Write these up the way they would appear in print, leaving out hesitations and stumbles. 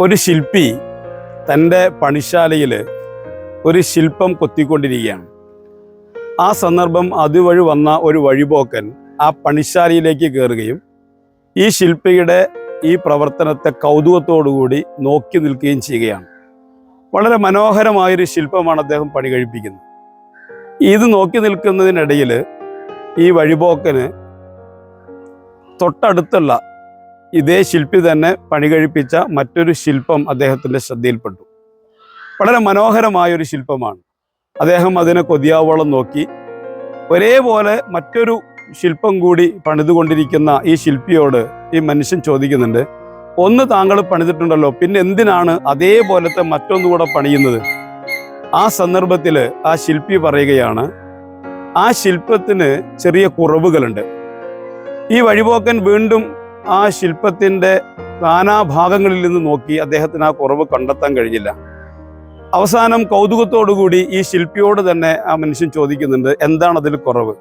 ഒരു ശില്പി തൻ്റെ പണിശാലയിൽ ഒരു ശില്പം കൊത്തിക്കൊണ്ടിരിക്കുകയാണ്. ആ സന്ദർഭം അതുവഴി വന്ന ഒരു വഴിപോക്കൻ ആ പണിശാലയിലേക്ക് കയറുകയും ഈ ശില്പിയുടെ ഈ പ്രവർത്തനത്തെ കൗതുകത്തോടുകൂടി നോക്കി നിൽക്കുകയും ചെയ്യുകയാണ്. വളരെ മനോഹരമായൊരു ശില്പമാണ് അദ്ദേഹം പണി കഴിപ്പിക്കുന്നത്. ഇത് നോക്കി നിൽക്കുന്നതിനിടയിൽ ഈ വഴിപോക്കന് തൊട്ടടുത്തുള്ള ഇതേ ശില്പി തന്നെ പണി കഴിപ്പിച്ച മറ്റൊരു ശില്പം അദ്ദേഹത്തിൻ്റെ ശ്രദ്ധയിൽപ്പെട്ടു. വളരെ മനോഹരമായൊരു ശില്പമാണ്. അദ്ദേഹം അതിനെ കൊതിയാവോളം നോക്കി. ഒരേപോലെ മറ്റൊരു ശില്പം കൂടി പണിതുകൊണ്ടിരിക്കുന്ന ഈ ശില്പിയോട് ഈ മനുഷ്യൻ ചോദിക്കുന്നുണ്ട്, ഒന്ന് താങ്കൾ പണിതിട്ടുണ്ടല്ലോ, പിന്നെ എന്തിനാണ് അതേപോലത്തെ മറ്റൊന്നുകൂടെ പണിയുന്നത്? ആ സന്ദർഭത്തിൽ ആ ശില്പി പറയുകയാണ്, ആ ശില്പത്തിന് ചെറിയ കുറവുകളുണ്ട്. ഈ വഴിപോക്കൻ വീണ്ടും ആ ശില്പത്തിൻ്റെ നാനാഭാഗങ്ങളിൽ നിന്ന് നോക്കി അദ്ദേഹത്തിന് ആ കുറവ് കണ്ടെത്താൻ കഴിഞ്ഞില്ല. അവസാനം കൗതുകത്തോടുകൂടി ഈ ശില്പിയോട് തന്നെ ആ മനുഷ്യൻ ചോദിക്കുന്നുണ്ട്, എന്താണ് അതിൽ കുറവ്?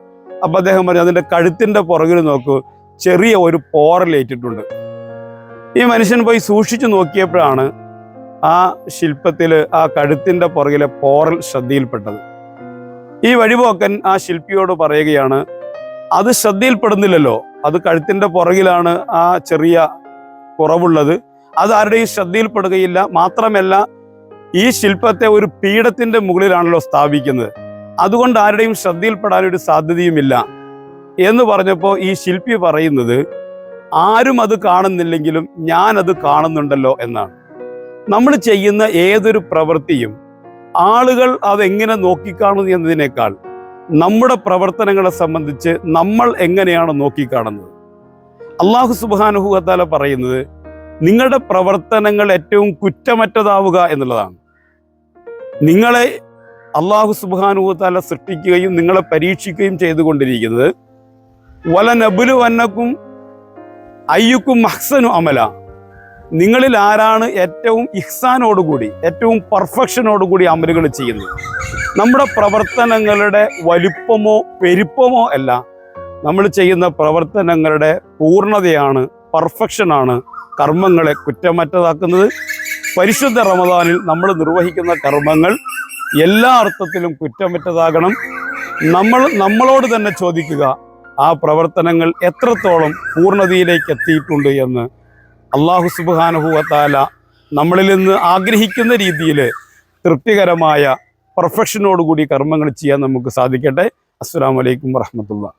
അപ്പം അദ്ദേഹം പറഞ്ഞു, അതിൻ്റെ കഴുത്തിൻ്റെ പുറകിൽ നോക്കൂ, ചെറിയ ഒരു പോറലേറ്റിട്ടുണ്ട്. ഈ മനുഷ്യൻ പോയി സൂക്ഷിച്ചു നോക്കിയപ്പോഴാണ് ആ ശില്പത്തിൽ ആ കഴുത്തിൻ്റെ പുറകിലെ പോറൽ ശ്രദ്ധയിൽപ്പെട്ടത്. ഈ വഴിപോക്കൻ ആ ശില്പിയോട് പറയുകയാണ്, അത് ശ്രദ്ധയിൽപ്പെടുന്നില്ലല്ലോ, അത് കഴുത്തിൻ്റെ പുറകിലാണ് ആ ചെറിയ കുറവുള്ളത്, അത് ആരുടെയും ശ്രദ്ധയിൽപ്പെടുകയില്ല. മാത്രമല്ല, ഈ ശില്പത്തെ ഒരു പീഠത്തിൻ്റെ മുകളിലാണല്ലോ സ്ഥാപിക്കുന്നത്, അതുകൊണ്ട് ആരുടെയും ശ്രദ്ധയിൽപ്പെടാനൊരു സാധ്യതയുമില്ല എന്ന് പറഞ്ഞപ്പോൾ ഈ ശില്പി പറയുന്നത്, ആരും അത് കാണുന്നില്ലെങ്കിലും ഞാനത് കാണുന്നുണ്ടല്ലോ എന്നാണ്. നമ്മൾ ചെയ്യുന്ന ഏതൊരു പ്രവൃത്തിയും ആളുകൾ അതെങ്ങനെ നോക്കിക്കാണുന്നു എന്നതിനേക്കാൾ നമ്മുടെ പ്രവർത്തനങ്ങളെ സംബന്ധിച്ച് നമ്മൾ എങ്ങനെയാണ് നോക്കിക്കാണുന്നത്. അല്ലാഹു സുബ്ഹാനഹു വ തആല പറയുന്നത്, നിങ്ങളുടെ പ്രവർത്തനങ്ങൾ ഏറ്റവും കുറ്റമറ്റതാവുക എന്നുള്ളതാണ്. നിങ്ങളെ അല്ലാഹു സുബ്ഹാനഹു വ തആല സൃഷ്ടിക്കുകയും നിങ്ങളെ പരീക്ഷിക്കുകയും ചെയ്തുകൊണ്ടിരിക്കുന്നത് വലനബ്ലുവന്നകും അയ്യുക്കും അഹ്സനു അമല, നിങ്ങളിൽ ആരാണ് ഏറ്റവും ഇഹ്സാനോടുകൂടി ഏറ്റവും പെർഫെക്ഷനോടുകൂടി അമലുകൾ ചെയ്യുന്നത്. നമ്മുടെ പ്രവർത്തനങ്ങളുടെ വലുപ്പമോ പെരുപ്പമോ അല്ല, നമ്മൾ ചെയ്യുന്ന പ്രവർത്തനങ്ങളുടെ പൂർണ്ണതയാണ്, പെർഫെക്ഷനാണ് കർമ്മങ്ങളെ കുറ്റമറ്റതാക്കുന്നത്. പരിശുദ്ധ റമദാനിൽ നമ്മൾ നിർവഹിക്കുന്ന കർമ്മങ്ങൾ എല്ലാ അർത്ഥത്തിലും കുറ്റമറ്റതാകണം. നമ്മളോട് തന്നെ ചോദിക്കുക, ആ പ്രവർത്തനങ്ങൾ എത്രത്തോളം പൂർണ്ണതയിലേക്ക് എത്തിയിട്ടുണ്ട് എന്ന്. അല്ലാഹു സുബ്ഹാനഹു വ തആല നമ്മളിൽ നിന്ന് ആഗ്രഹിക്കുന്ന രീതിയിൽ തൃപ്തികരമായ പെർഫെക്ഷനോടുകൂടി കർമ്മങ്ങൾ ചെയ്യാൻ നമുക്ക് സാധിക്കട്ടെ. അസ്സലാമു അലൈക്കും വറഹ്മത്തുള്ളാഹി.